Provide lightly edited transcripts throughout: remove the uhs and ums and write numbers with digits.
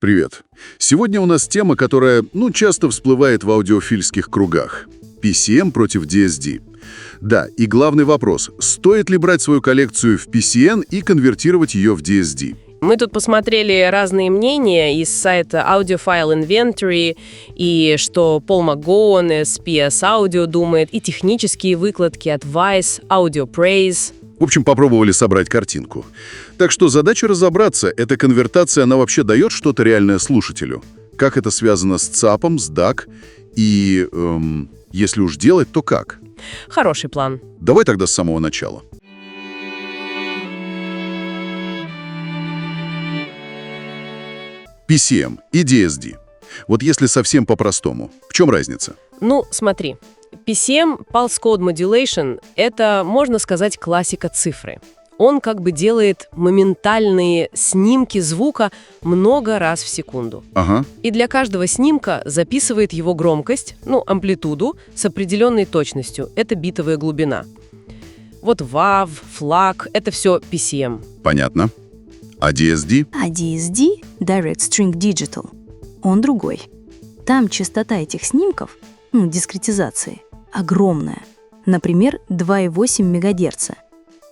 Привет. Сегодня у нас тема, которая, часто всплывает в аудиофильских кругах. PCM против DSD. Да, и главный вопрос, стоит ли брать свою коллекцию в PCM и конвертировать ее в DSD? Мы тут посмотрели разные мнения из сайта Audiophile Inventory, и что Пол МакГоуэн из PS Audio думает, и технические выкладки от Vice, Audio Praise. В общем, попробовали собрать картинку. Так что задача разобраться, эта конвертация, она вообще дает что-то реальное слушателю? Как это связано с ЦАПом, с DAC? И, если уж делать, то как? Хороший план. Давай тогда с самого начала. PCM и DSD. Вот если совсем по-простому, в чем разница? Смотри. PCM, Pulse Code Modulation, это, можно сказать, классика цифры. Он как бы делает моментальные снимки звука много раз в секунду. Ага. И для каждого снимка записывает его громкость, амплитуду, с определенной точностью. Это битовая глубина. Вот WAV, FLAC — это все PCM. Понятно. А DSD? А DSD, Direct String Digital, он другой. Там частота этих снимков, дискретизации, огромная. Например, 2,8 МГц.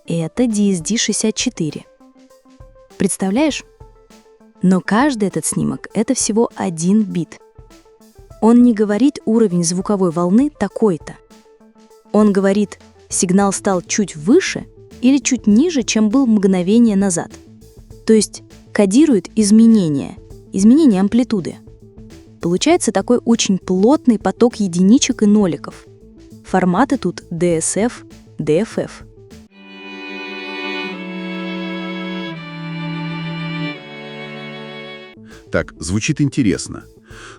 Это DSD-64. Представляешь? Но каждый этот снимок — это всего 1 бит. Он не говорит уровень звуковой волны такой-то. Он говорит, сигнал стал чуть выше или чуть ниже, чем был мгновение назад. То есть кодирует изменения амплитуды. Получается такой очень плотный поток единичек и ноликов. Форматы тут DSF, DFF. Так, звучит интересно.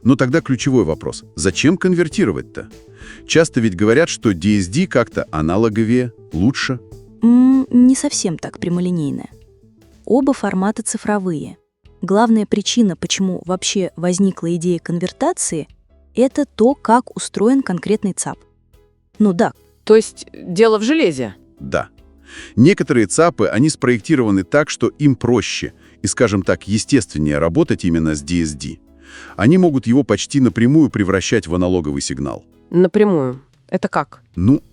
Но тогда ключевой вопрос. Зачем конвертировать-то? Часто ведь говорят, что DSD как-то аналоговее, лучше. Не совсем так прямолинейно. Оба формата цифровые. Главная причина, почему вообще возникла идея конвертации, это то, как устроен конкретный ЦАП. Да. То есть дело в железе? Да. Некоторые ЦАПы, они спроектированы так, что им проще и, скажем так, естественнее работать именно с DSD. Они могут его почти напрямую превращать в аналоговый сигнал. Напрямую. Это как?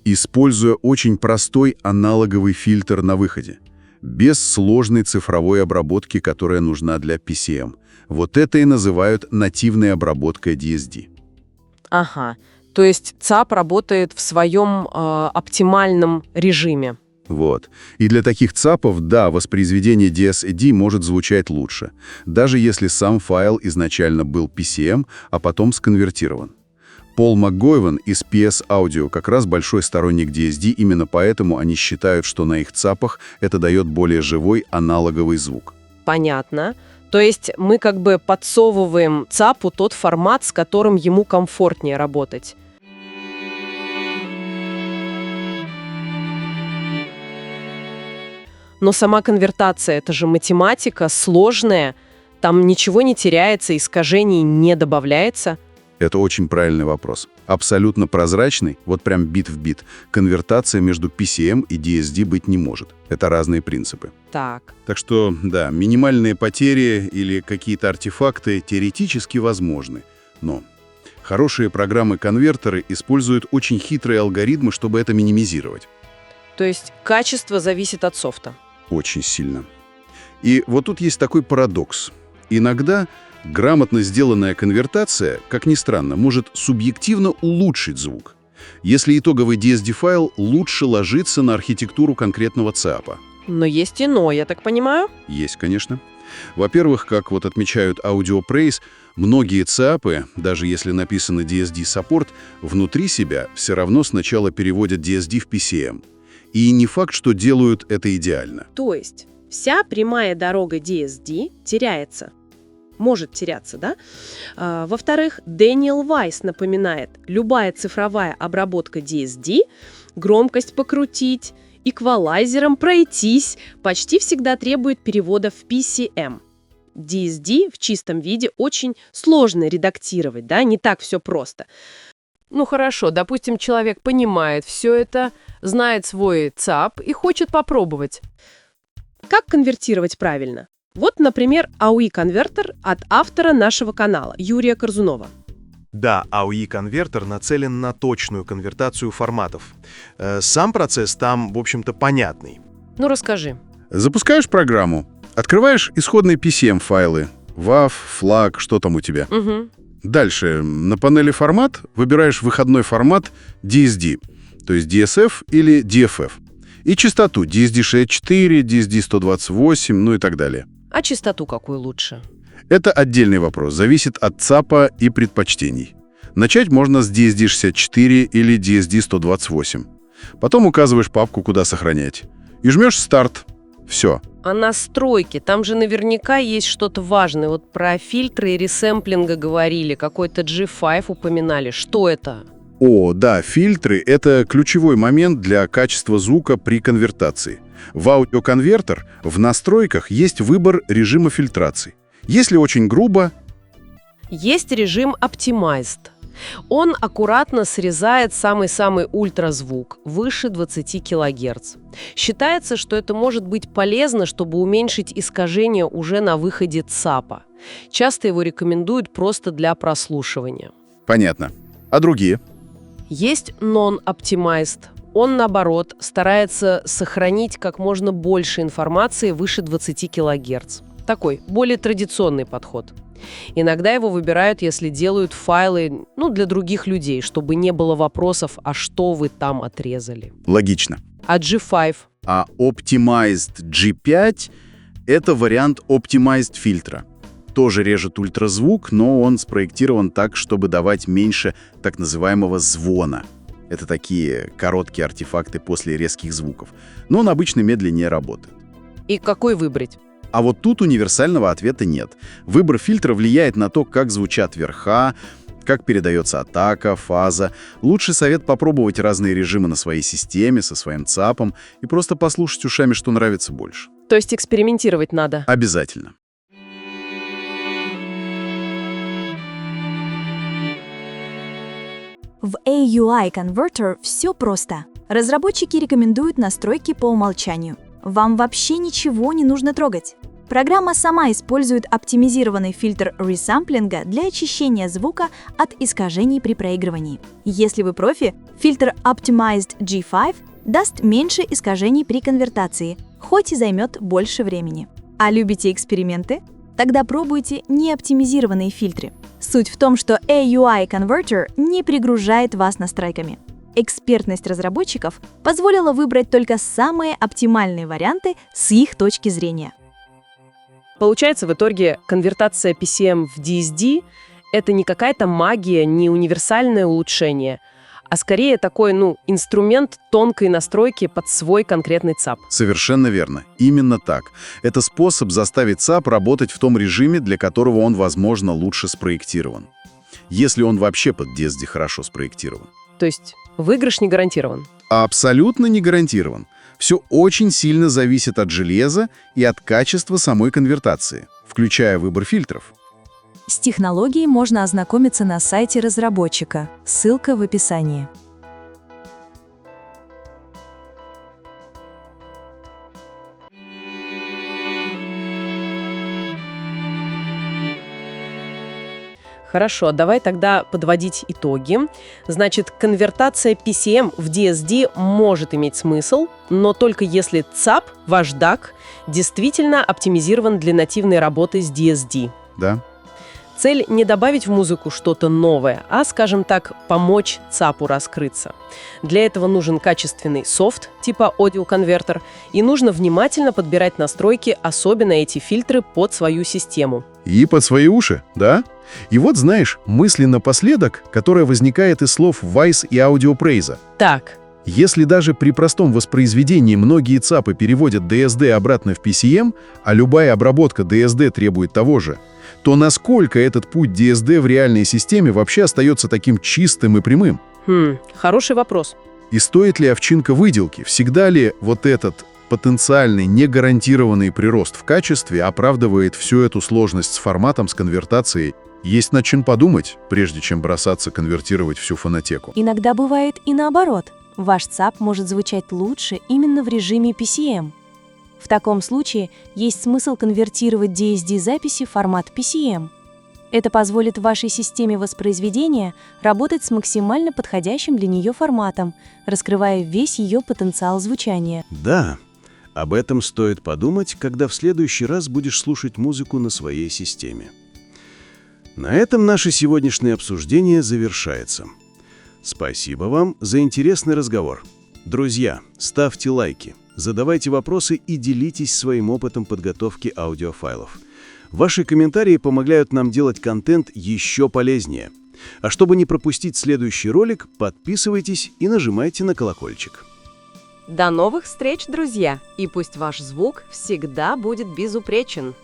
Используя очень простой аналоговый фильтр на выходе. Без сложной цифровой обработки, которая нужна для PCM. Вот это и называют нативной обработкой DSD. Ага. То есть ЦАП работает в своем оптимальном режиме. Вот. И для таких ЦАПов, да, воспроизведение DSD может звучать лучше, даже если сам файл изначально был PCM, а потом сконвертирован. Пол МакГоуэн из PS Audio как раз большой сторонник DSD, именно поэтому они считают, что на их ЦАПах это дает более живой аналоговый звук. Понятно. То есть мы как бы подсовываем ЦАПу тот формат, с которым ему комфортнее работать. Но сама конвертация — это же математика сложная, там ничего не теряется, искажений не добавляется. Это очень правильный вопрос. Абсолютно прозрачный, вот прям бит в бит, конвертация между PCM и DSD быть не может. Это разные принципы. Так что, да, минимальные потери или какие-то артефакты теоретически возможны. Но хорошие программы-конвертеры используют очень хитрые алгоритмы, чтобы это минимизировать. То есть качество зависит от софта. Очень сильно. И вот тут есть такой парадокс. Иногда грамотно сделанная конвертация, как ни странно, может субъективно улучшить звук, если итоговый DSD-файл лучше ложится на архитектуру конкретного ЦАПа. Но есть иное, я так понимаю? Есть, конечно. Во-первых, как вот отмечают Audio Praise, многие ЦАПы, даже если написано DSD-саппорт, внутри себя все равно сначала переводят DSD в PCM. И не факт, что делают это идеально. То есть вся прямая дорога DSD теряется. Может теряться, да? Во-вторых, Дэниел Вайс напоминает, любая цифровая обработка DSD, громкость покрутить, эквалайзером пройтись, почти всегда требует перевода в PCM. DSD в чистом виде очень сложно редактировать, да, не так все просто. Хорошо, допустим, человек понимает все это, знает свой ЦАП и хочет попробовать. Как конвертировать правильно? Вот, например, AUI-конвертер от автора нашего канала, Юрия Корзунова. Да, AUI-конвертер нацелен на точную конвертацию форматов. Сам процесс там, в общем-то, понятный. Ну, расскажи. Запускаешь программу, открываешь исходные PCM-файлы, WAV, FLAC, что там у тебя. Угу. Дальше на панели «Формат» выбираешь выходной формат DSD, то есть DSF или DFF. И частоту DSD64, DSD128, ну и так далее. А частоту какую лучше? Это отдельный вопрос, зависит от ЦАПа и предпочтений. Начать можно с DSD64 или DSD128. Потом указываешь папку, куда сохранять. И жмешь «Старт». Все. А настройки? Там же наверняка есть что-то важное. Вот про фильтры и ресэмплинга говорили, какой-то G5 упоминали. Что это? О, да, фильтры — это ключевой момент для качества звука при конвертации. В аудиоконвертер в настройках есть выбор режима фильтрации. Если очень грубо, Есть режим Optimized. Он аккуратно срезает самый-самый ультразвук, выше 20 кГц. Считается, что это может быть полезно, чтобы уменьшить искажение уже на выходе ЦАПа. Часто его рекомендуют просто для прослушивания. понятно. А другие? Есть Non-Optimized. Он, наоборот, старается сохранить как можно больше информации выше 20 кГц. Такой, более традиционный подход. Иногда его выбирают, если делают файлы, для других людей, чтобы не было вопросов, а что вы там отрезали. Логично. А G5? А Optimized G5 — это вариант Optimized фильтра. Тоже режет ультразвук, но он спроектирован так, чтобы давать меньше так называемого звона. Это такие короткие артефакты после резких звуков. Но он обычно медленнее работает. И какой выбрать? А вот тут универсального ответа нет. Выбор фильтра влияет на то, как звучат верха, как передается атака, фаза. Лучший совет — попробовать разные режимы на своей системе, со своим ЦАПом, и просто послушать ушами, что нравится больше. То есть экспериментировать надо? Обязательно. В AUI Converter все просто. Разработчики рекомендуют настройки по умолчанию. Вам вообще ничего не нужно трогать. Программа сама использует оптимизированный фильтр ресамплинга для очищения звука от искажений при проигрывании. Если вы профи, фильтр Optimized G5 даст меньше искажений при конвертации, хоть и займет больше времени. А любите эксперименты? Тогда пробуйте неоптимизированные фильтры. Суть в том, что AUI Converter не перегружает вас настройками. Экспертность разработчиков позволила выбрать только самые оптимальные варианты с их точки зрения. Получается, в итоге конвертация PCM в DSD — это не какая-то магия, не универсальное улучшение, а скорее такой, инструмент тонкой настройки под свой конкретный ЦАП. Совершенно верно. Именно так. Это способ заставить ЦАП работать в том режиме, для которого он, возможно, лучше спроектирован. Если он вообще под DSD хорошо спроектирован. То есть выигрыш не гарантирован. Абсолютно не гарантирован. Все очень сильно зависит от железа и от качества самой конвертации, включая выбор фильтров. С технологией можно ознакомиться на сайте разработчика. Ссылка в описании. Хорошо, давай тогда подводить итоги. Значит, конвертация PCM в DSD может иметь смысл, но только если ЦАП, ваш DAC, действительно оптимизирован для нативной работы с DSD. Да? Цель не добавить в музыку что-то новое, а, скажем так, помочь ЦАПу раскрыться. Для этого нужен качественный софт, типа аудиоконвертер, и нужно внимательно подбирать настройки, особенно эти фильтры, под свою систему. И под свои уши, да? И вот, знаешь, мысль напоследок, которая возникает из слов Вайс и аудиопрейза. Так, Если даже при простом воспроизведении многие ЦАПы переводят DSD обратно в PCM, а любая обработка DSD требует того же, то насколько этот путь DSD в реальной системе вообще остается таким чистым и прямым? хороший вопрос. И стоит ли овчинка выделки? Всегда ли вот этот потенциальный негарантированный прирост в качестве оправдывает всю эту сложность с форматом, с конвертацией? Есть над чем подумать, прежде чем бросаться конвертировать всю фонотеку. Иногда бывает и наоборот. Ваш ЦАП может звучать лучше именно в режиме PCM. В таком случае есть смысл конвертировать DSD-записи в формат PCM. Это позволит вашей системе воспроизведения работать с максимально подходящим для нее форматом, раскрывая весь ее потенциал звучания. Да, об этом стоит подумать, когда в следующий раз будешь слушать музыку на своей системе. На этом наше сегодняшнее обсуждение завершается. Спасибо вам за интересный разговор. Друзья, ставьте лайки, задавайте вопросы и делитесь своим опытом подготовки аудиофайлов. Ваши комментарии помогают нам делать контент еще полезнее. А чтобы не пропустить следующий ролик, подписывайтесь и нажимайте на колокольчик. До новых встреч, друзья! И пусть ваш звук всегда будет безупречен.